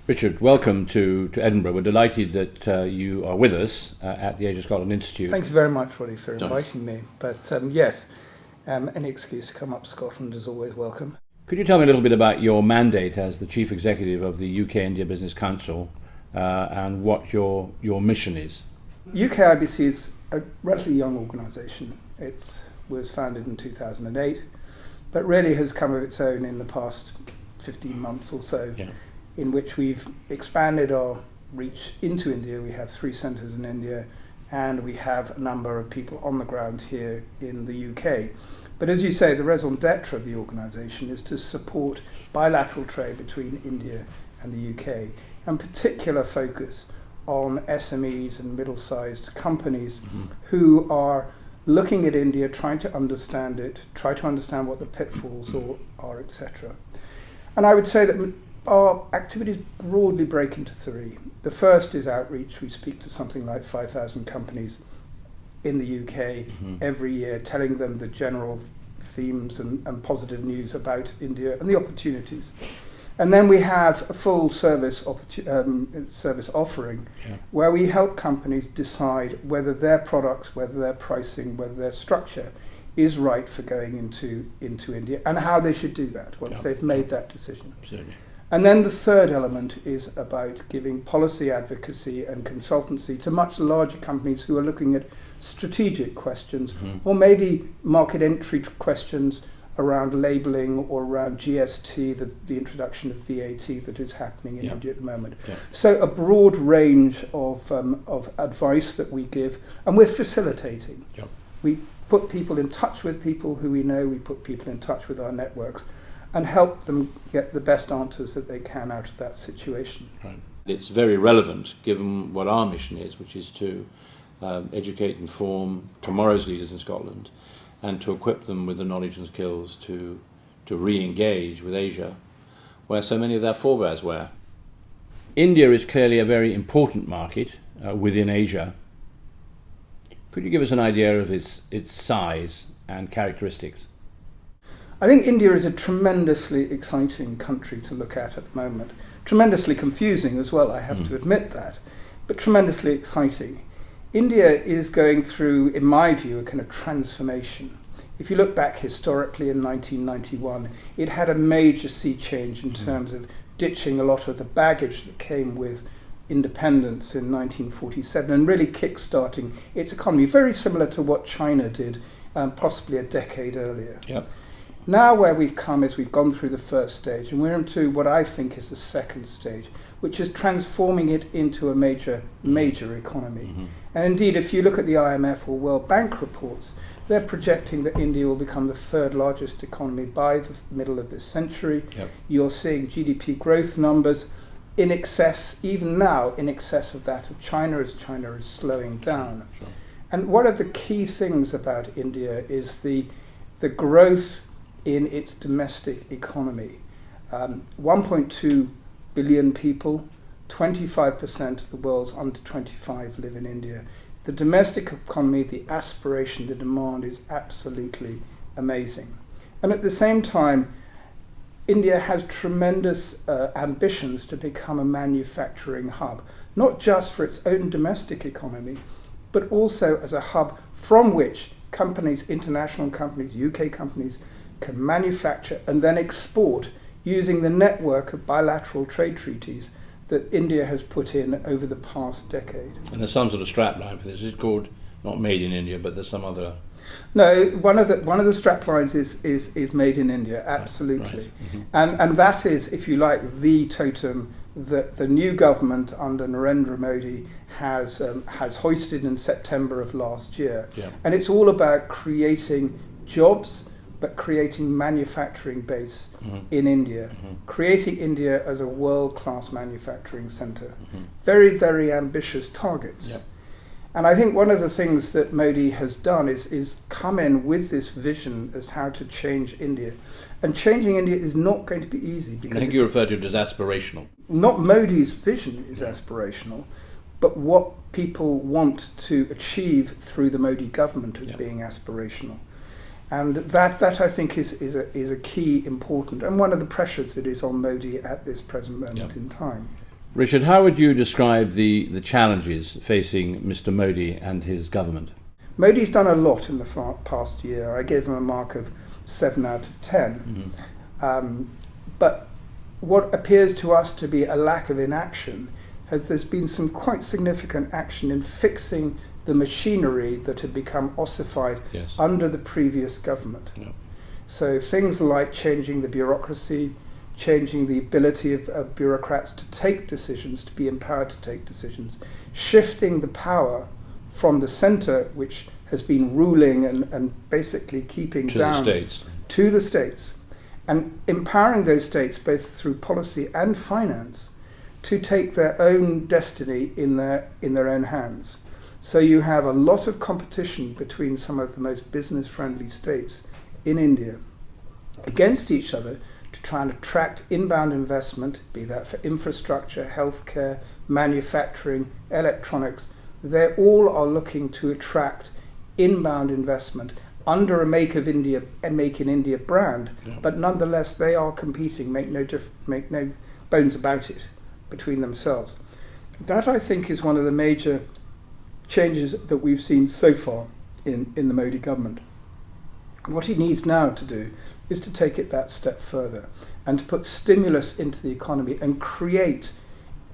Richard, welcome to Edinburgh. We're delighted that you are with us at the Asia Scotland Institute. Thank you very much, Roddy, for inviting me. But yes, any excuse to come up to Scotland is always welcome. Could you tell me a little bit about your mandate as the Chief Executive of the UK-India Business Council and what your mission is? UKIBC is a relatively young organisation. It was founded in 2008, but really has come of its own in the past 15 months or so. Yeah. In which we've expanded our reach into India. We have 3 centres in India, and we have a number of people on the ground here in the UK. But as you say, the raison d'etre of the organisation is to support bilateral trade between India and the UK, and particular focus on SMEs and middle-sized companies who are looking at India, trying to understand it, try to understand what the pitfalls are, etc. And I would say that our activities broadly break into 3. The first is outreach. We speak to something like 5,000 companies in the UK every year, telling them the general themes and positive news about India and the opportunities. And then we have a full service offering where we help companies decide whether their products, whether their pricing, whether their structure is right for going into India, and how they should do that once they've made that decision. Absolutely. And then the third element is about giving policy advocacy and consultancy to much larger companies who are looking at strategic questions or maybe market entry questions around labelling or around GST, the introduction of VAT that is happening in India at the moment. Yeah. So a broad range of advice that we give, and we're facilitating. Yeah. We put people in touch with people who we know, we put people in touch with our networks, and help them get the best answers that they can out of that situation. Right. It's very relevant given what our mission is, which is to educate and form tomorrow's leaders in Scotland and to equip them with the knowledge and skills to re-engage with Asia, where so many of their forebears were. India is clearly a very important market within Asia. Could you give us an idea of its size and characteristics? I think India is a tremendously exciting country to look at the moment. Tremendously confusing as well, I have to admit that, but tremendously exciting. India is going through, in my view, a kind of transformation. If you look back historically in 1991, it had a major sea change in terms of ditching a lot of the baggage that came with independence in 1947 and really kick-starting its economy, very similar to what China did possibly a decade earlier. Yep. Now where we've come is we've gone through the first stage and we're into what I think is the second stage, which is transforming it into a major economy. And indeed, if you look at the IMF or World Bank reports, they're projecting that India will become the 3rd largest economy by the middle of this century. Yep. You're seeing GDP growth numbers in excess, even now, in excess of that of China, as China is slowing down. Sure. And one of the key things about India is the growth in its domestic economy. 1.2 billion people, 25% of the world's under 25 live in India. The domestic economy, the aspiration, the demand is absolutely amazing. And at the same time, India has tremendous ambitions to become a manufacturing hub, not just for its own domestic economy, but also as a hub from which companies, international companies, UK companies, can manufacture and then export using the network of bilateral trade treaties that India has put in over the past decade. And there's some sort of strapline for this. It's called not made in India, but there's some other. No, one of the straplines is made in India, absolutely. Right. And that is, if you like, the totem that the new government under Narendra Modi has hoisted in September of last year. Yeah. And it's all about creating jobs, but creating manufacturing base in India, creating India as a world-class manufacturing centre. Very, very ambitious targets. Yep. And I think one of the things that Modi has done is come in with this vision as how to change India. And changing India is not going to be easy. Because I think you referred to it as aspirational. Not Modi's vision is aspirational, but what people want to achieve through the Modi government as being aspirational. And that I think is a key important, and one of the pressures that is on Modi at this present moment in time. Richard, how would you describe the challenges facing Mr. Modi and his government? Modi's done a lot in the past year. I gave him a mark of 7 out of 10. But what appears to us to be a lack of inaction there's been some quite significant action in fixing the machinery that had become ossified under the previous government. So things like changing the bureaucracy, changing the ability of bureaucrats to take decisions, to be empowered to take decisions, shifting the power from the centre, which has been ruling and basically keeping down to the states, and empowering those states both through policy and finance to take their own destiny in their own hands. So you have a lot of competition between some of the most business-friendly states in India against each other to try and attract inbound investment, be that for infrastructure, healthcare, manufacturing, electronics. They all are looking to attract inbound investment under a Make in India brand, but nonetheless they are competing, make no bones about it, between themselves. That, I think, is one of the major changes that we've seen so far in the Modi government. What he needs now to do is to take it that step further and to put stimulus into the economy and create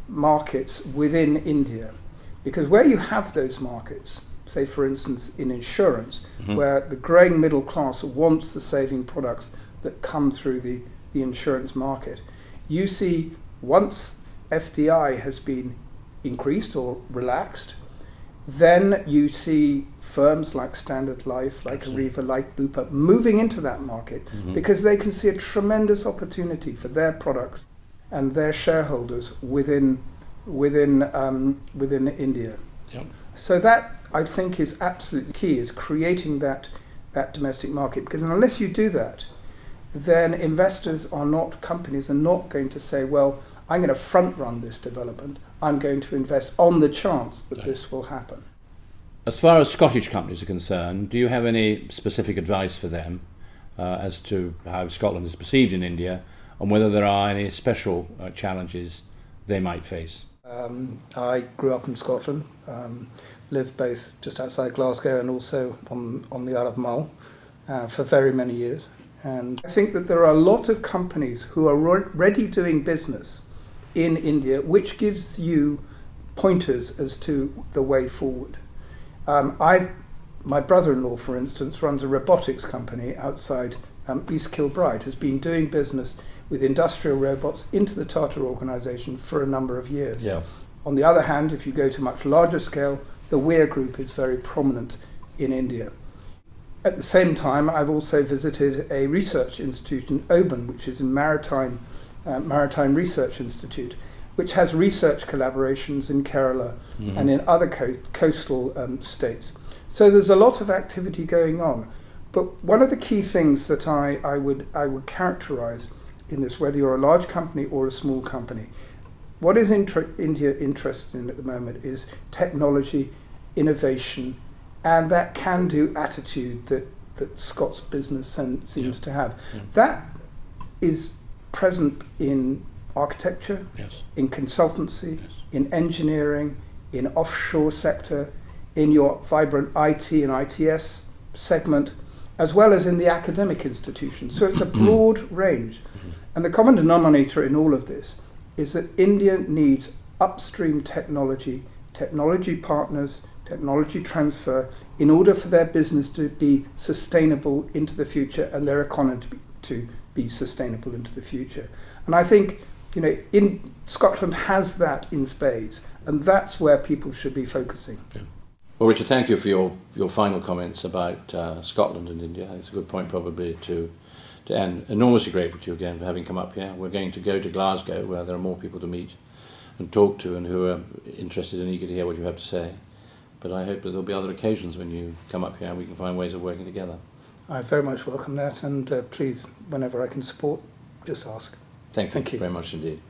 markets within India. Because where you have those markets, say for instance in insurance, where the growing middle class wants the saving products that come through the insurance market, you see once FDI has been increased or relaxed, then you see firms like Standard Life, like Arriva, like Bupa moving into that market because they can see a tremendous opportunity for their products and their shareholders within India. So that, I think, is absolutely key, is creating that domestic market, because unless you do that, then companies are not going to say, well, I'm going to front run this development. I'm going to invest on the chance that this will happen. As far as Scottish companies are concerned, do you have any specific advice for them as to how Scotland is perceived in India and whether there are any special challenges they might face? I grew up in Scotland, lived both just outside Glasgow and also on the Isle of Mull for very many years. And I think that there are a lot of companies who are already doing business in India, which gives you pointers as to the way forward. My brother-in-law, for instance, runs a robotics company outside East Kilbride, has been doing business with industrial robots into the Tata organisation for a number of years. On the other hand, if you go to much larger scale, the Weir Group is very prominent in India. At the same time, I've also visited a research institute in Oban, which is a maritime research institute, which has research collaborations in Kerala and in other coastal states. So there's a lot of activity going on. But one of the key things that I would characterise in this, whether you're a large company or a small company, what is India interested in at the moment is technology, innovation, and that can-do attitude that Scots business seems to have. That is present in architecture, in consultancy, in engineering, in offshore sector, in your vibrant IT and ITS segment, as well as in the academic institutions. So it's a broad range. And the common denominator in all of this is that India needs upstream technology partners, technology transfer, in order for their business to be sustainable into the future and their economy to be sustainable into the future. And I think, in Scotland has that in spades, and that's where people should be focusing. Well, Richard, thank you for your final comments about Scotland and India. It's a good point probably to end. Enormously grateful to you again for having come up here. We're going to go to Glasgow, where there are more people to meet and talk to and who are interested and eager to hear what you have to say. But I hope that there'll be other occasions when you come up here and we can find ways of working together. I very much welcome that, and please, whenever I can support, just ask. Thank you very much indeed.